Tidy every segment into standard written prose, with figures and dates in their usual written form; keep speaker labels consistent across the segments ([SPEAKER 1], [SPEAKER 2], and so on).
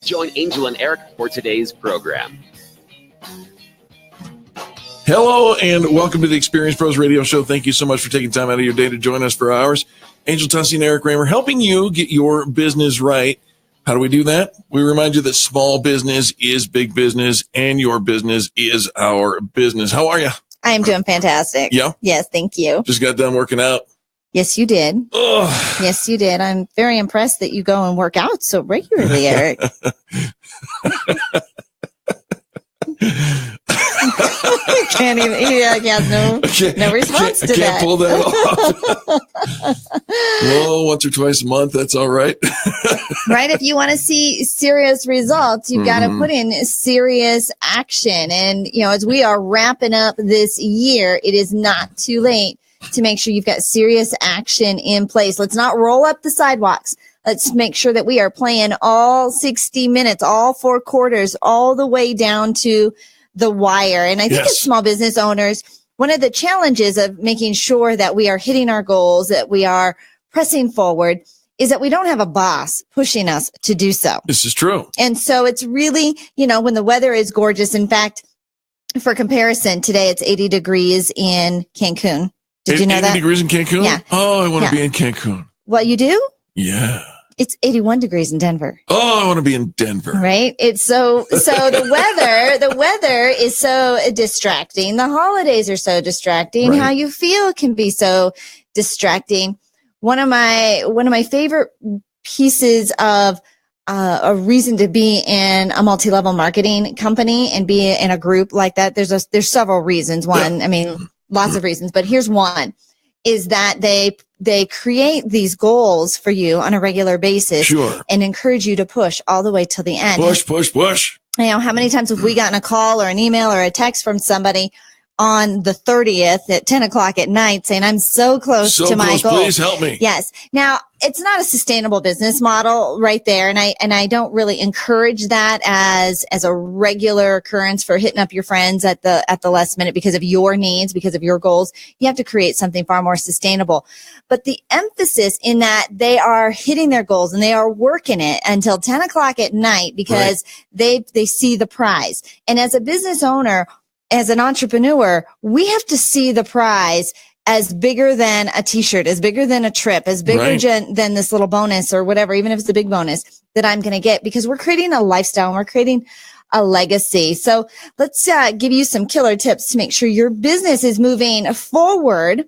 [SPEAKER 1] Join Angel and Eric for today's program.
[SPEAKER 2] Hello and welcome to the Experience Pros Radio Show. Thank you so much for taking time out of your day to join us for hours. Angel Tussey and Eric Kramer helping you get your business right. How do we do that? We remind you that small business is big business and your business is our business. How are you?
[SPEAKER 3] I am doing fantastic.
[SPEAKER 2] Yeah?
[SPEAKER 3] Yes, thank you.
[SPEAKER 2] Just got done working out.
[SPEAKER 3] Yes, you did.
[SPEAKER 2] Ugh.
[SPEAKER 3] Yes, you did. I'm very impressed that you go and work out so regularly, Eric. Can't even. No response to that.
[SPEAKER 2] I can't pull that off. Well, once or twice a month, that's all right.
[SPEAKER 3] Right? If you want to see serious results, you've got to put in serious action. And, as we are wrapping up this year, it is not too late to make sure you've got serious action in place. Let's not roll up the sidewalks. Let's make sure that we are playing all 60 minutes, all 4 quarters, all the way down to the wire. And I think as small business owners, one of the challenges of making sure that we are hitting our goals, that we are pressing forward, is that we don't have a boss pushing us to do so.
[SPEAKER 2] This is true.
[SPEAKER 3] And so it's really, when the weather is gorgeous. In fact, for comparison, today it's 80 degrees in Cancun. Did you know that?
[SPEAKER 2] 80 degrees in Cancun?
[SPEAKER 3] Yeah.
[SPEAKER 2] Oh, I want to be in Cancun.
[SPEAKER 3] Well, you do?
[SPEAKER 2] Yeah.
[SPEAKER 3] It's 81 degrees in Denver.
[SPEAKER 2] Oh, I want to be in Denver.
[SPEAKER 3] Right? It's so the weather is so distracting. The holidays are so distracting.
[SPEAKER 2] Right.
[SPEAKER 3] How you feel can be so distracting. One of my favorite pieces of a reason to be in a multi-level marketing company and be in a group like that. There's several reasons. One, lots of reasons, but here's one, is that they create these goals for you on a regular basis and encourage you to push all the way till the end.
[SPEAKER 2] Push.
[SPEAKER 3] How many times have we gotten a call or an email or a text from somebody on the 30th at 10 o'clock at night saying, I'm so close to my goal.
[SPEAKER 2] Please help me.
[SPEAKER 3] Yes. Now, it's not a sustainable business model right there. And I don't really encourage that as a regular occurrence for hitting up your friends at the last minute because of your needs, because of your goals. You have to create something far more sustainable. But the emphasis in that they are hitting their goals and they are working it until 10 o'clock at night because they see the prize. And as a business owner, as an entrepreneur, we have to see the prize as bigger than a t-shirt, as bigger than a trip, as bigger than this little bonus or whatever, even if it's a big bonus that I'm going to get, because we're creating a lifestyle and we're creating a legacy. So let's give you some killer tips to make sure your business is moving forward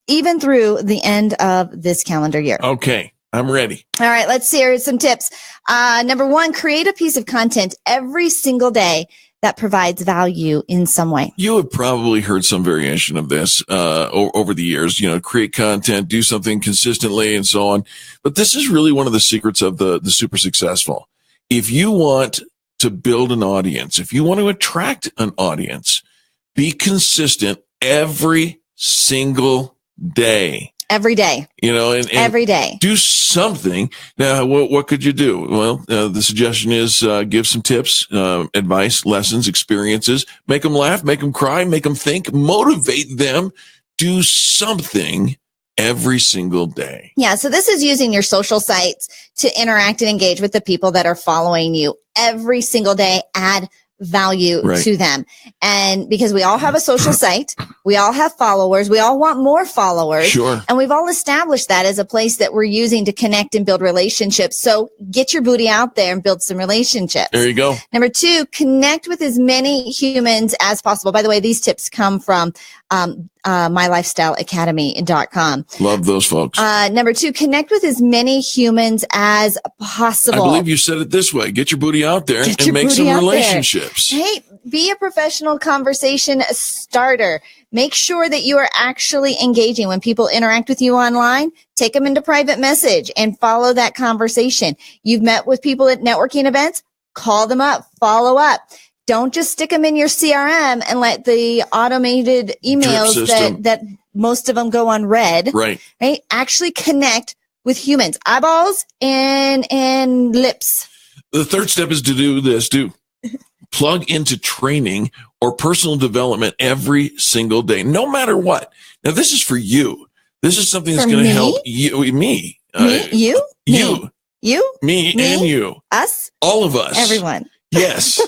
[SPEAKER 3] even through the end of this calendar year.
[SPEAKER 2] Okay, I'm ready.
[SPEAKER 3] All right, let's hear some tips. Number 1, create a piece of content every single day that provides value in some way. You
[SPEAKER 2] have probably heard some variation of this over the years, create content, do something consistently and so on. But this is really one of the secrets of the super successful. If you want to build an audience, if you want to attract an audience, be consistent every single day.
[SPEAKER 3] Every day.
[SPEAKER 2] And
[SPEAKER 3] every day.
[SPEAKER 2] Do something. Now, what could you do? Well, the suggestion is give some tips, advice, lessons, experiences. Make them laugh, make them cry, make them think, motivate them. Do something every single day.
[SPEAKER 3] Yeah, so this is using your social sites to interact and engage with the people that are following you every single day. Add value to them. And because we all have a social site, we all have followers, we all want more followers.
[SPEAKER 2] Sure.
[SPEAKER 3] And we've all established that as a place that we're using to connect and build relationships. So get your booty out there and build some relationships.
[SPEAKER 2] There you go.
[SPEAKER 3] Number 2, connect with as many humans as possible. By the way, these tips come from mylifestyleacademy.com.
[SPEAKER 2] Love those folks.
[SPEAKER 3] Number 2, connect with as many humans as possible.
[SPEAKER 2] I believe you said it this way. Get your booty out there and make some relationships.
[SPEAKER 3] Hey, be a professional conversation starter. Make sure that you are actually engaging. When people interact with you online, take them into private message and follow that conversation. You've met with people at networking events, call them up, follow up. Don't just stick them in your CRM and let the automated emails that most of them go unread.
[SPEAKER 2] Right.
[SPEAKER 3] Actually connect with humans, eyeballs and lips.
[SPEAKER 2] The third step is to do this. Plug into training or personal development every single day, no matter what. Now, this is for you. This is something that's going to help you, me.
[SPEAKER 3] You?
[SPEAKER 2] You.
[SPEAKER 3] You?
[SPEAKER 2] Me and you.
[SPEAKER 3] Us?
[SPEAKER 2] All of us.
[SPEAKER 3] Everyone.
[SPEAKER 2] Yes.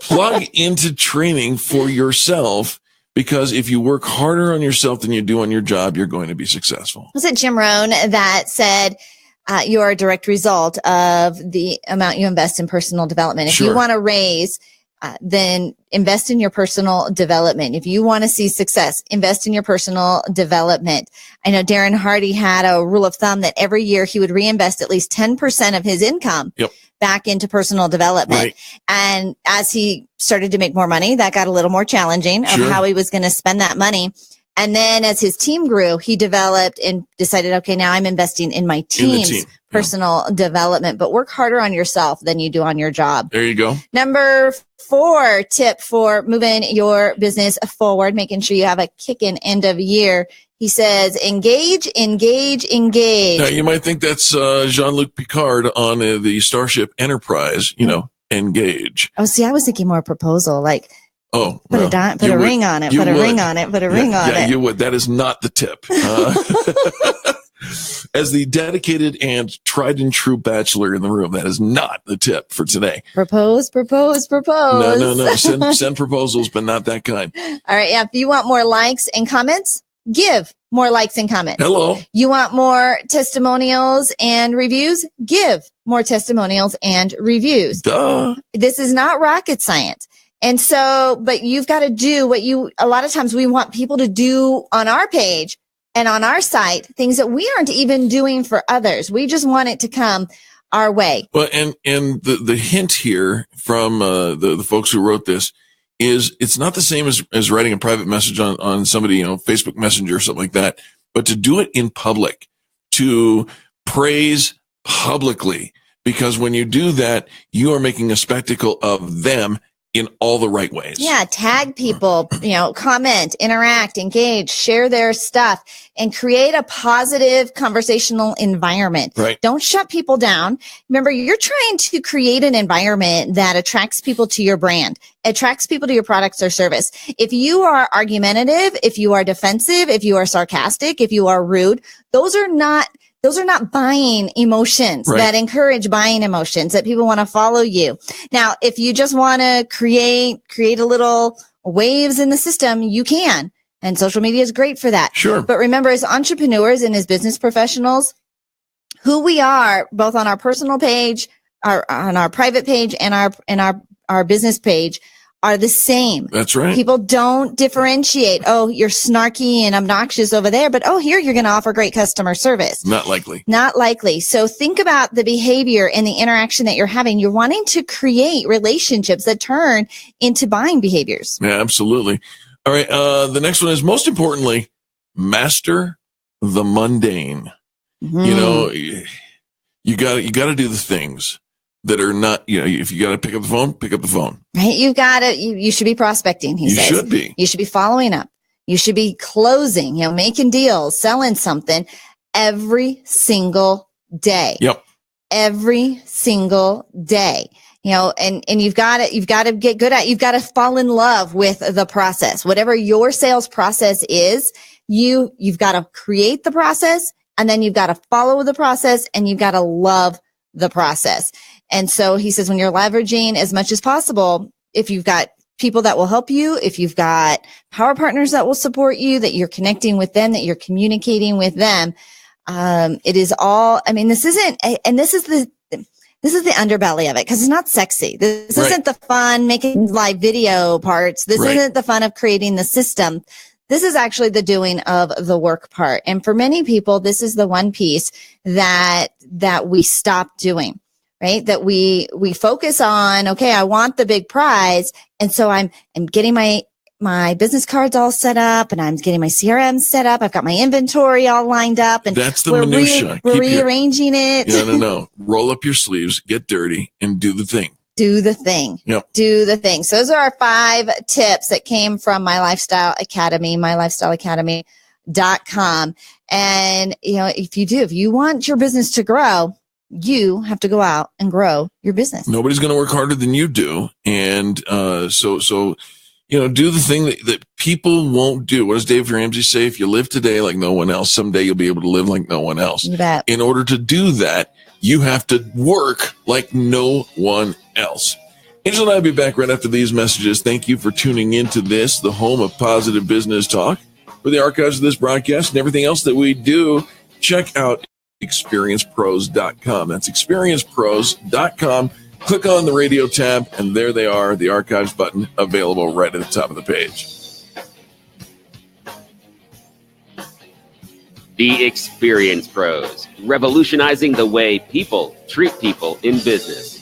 [SPEAKER 2] Plug into training for yourself, because if you work harder on yourself than you do on your job, you're going to be successful.
[SPEAKER 3] Was it Jim Rohn that said, you're a direct result of the amount you invest in personal development? If
[SPEAKER 2] Sure.
[SPEAKER 3] you want to raise, then invest in your personal development. If you want to see success, invest in your personal development. I know Darren Hardy had a rule of thumb that every year he would reinvest at least 10% of his income back into personal development.
[SPEAKER 2] Right.
[SPEAKER 3] And as he started to make more money, that got a little more challenging of how he was going to spend that money. And then as his team grew, he developed and decided, okay, now I'm investing in my team's personal development, but work harder on yourself than you do on your job.
[SPEAKER 2] There you go.
[SPEAKER 3] Number 4 tip for moving your business forward, making sure you have a kicking end of year. He says, engage, engage, engage.
[SPEAKER 2] Now, you might think that's Jean-Luc Picard on the Starship Enterprise, engage.
[SPEAKER 3] Oh, see, I was thinking more proposal, like,
[SPEAKER 2] Oh,
[SPEAKER 3] put a ring on it, put a ring on it, put a ring on it.
[SPEAKER 2] Yeah, you would. That is not the tip. As the dedicated and tried and true bachelor in the room, that is not the tip for today.
[SPEAKER 3] Propose.
[SPEAKER 2] No. Send proposals, but not that kind.
[SPEAKER 3] All right. Yeah. If you want more likes and comments, give more likes and comments.
[SPEAKER 2] Hello.
[SPEAKER 3] You want more testimonials and reviews? Give more testimonials and reviews.
[SPEAKER 2] Duh.
[SPEAKER 3] This is not rocket science. And so, but you've got to do a lot of times we want people to do on our page and on our site, things that we aren't even doing for others. We just want it to come our way.
[SPEAKER 2] Well, and the hint here from the folks who wrote this is it's not the same as writing a private message on somebody, Facebook Messenger or something like that, but to do it in public, to praise publicly, because when you do that, you are making a spectacle of them in all the right ways.
[SPEAKER 3] Yeah. Tag people, comment, interact, engage, share their stuff, and create a positive conversational environment.
[SPEAKER 2] Right.
[SPEAKER 3] Don't shut people down. Remember, you're trying to create an environment that attracts people to your brand, attracts people to your products or service. If you are argumentative, if you are defensive, if you are sarcastic, if you are rude, those are not buying emotions that encourage buying emotions that people want to follow you. Now, if you just want to create a little waves in the system, you can. And social media is great for that.
[SPEAKER 2] Sure.
[SPEAKER 3] But remember, as entrepreneurs and as business professionals, who we are, both on our personal page, on our private page and our business page, are the same.
[SPEAKER 2] That's right.
[SPEAKER 3] People don't differentiate. Oh, you're snarky and obnoxious over there, but here you're going to offer great customer service.
[SPEAKER 2] Not likely.
[SPEAKER 3] Not likely. So think about the behavior and the interaction that you're having. You're wanting to create relationships that turn into buying behaviors.
[SPEAKER 2] Yeah, absolutely. All right. The next one is, most importantly, master the mundane.
[SPEAKER 3] Mm-hmm.
[SPEAKER 2] You got to do the things that are not, if you got to pick up the phone.
[SPEAKER 3] Right. You should be prospecting. He says.
[SPEAKER 2] You should be.
[SPEAKER 3] You should be following up. You should be closing, making deals, selling something every single day.
[SPEAKER 2] Yep.
[SPEAKER 3] Every single day. And you've got to get good at, you've got to fall in love with the process. Whatever your sales process is, you've got to create the process, and then you've got to follow the process, and you've got to love the process. And so he says, when you're leveraging as much as possible, if you've got people that will help you, if you've got power partners that will support you, that you're connecting with them, that you're communicating with them, it is all, this isn't, and this is the underbelly of it, because it's not sexy. This isn't the fun making live video parts. This isn't the fun of creating the system. This is actually the doing of the work part. And for many people, this is the one piece that we stop doing, right? That we focus on, okay, I want the big prize. And so I'm getting my business cards all set up, and I'm getting my CRM set up. I've got my inventory all lined up, and
[SPEAKER 2] that's the minutia.
[SPEAKER 3] We're rearranging it.
[SPEAKER 2] No. Roll up your sleeves, get dirty, and do the thing.
[SPEAKER 3] Do the thing.
[SPEAKER 2] Yep.
[SPEAKER 3] Do the thing. So those are our 5 tips that came from My Lifestyle Academy, mylifestyleacademy.com. And, if you want your business to grow, you have to go out and grow your business.
[SPEAKER 2] Nobody's going to work harder than you do. And, so do the thing that people won't do. What does Dave Ramsey say? If you live today like no one else, someday you'll be able to live like no one else.
[SPEAKER 3] You bet.
[SPEAKER 2] In order to do that, you have to work like no one else. Angel and I will be back right after these messages. Thank you for tuning into this, the home of positive business talk. For the archives of this broadcast and everything else that we do, check out experiencepros.com. That's experiencepros.com. Click on the radio tab, and there they are, the archives button available right at the top of the page.
[SPEAKER 1] The Experience Pros, revolutionizing the way people treat people in business.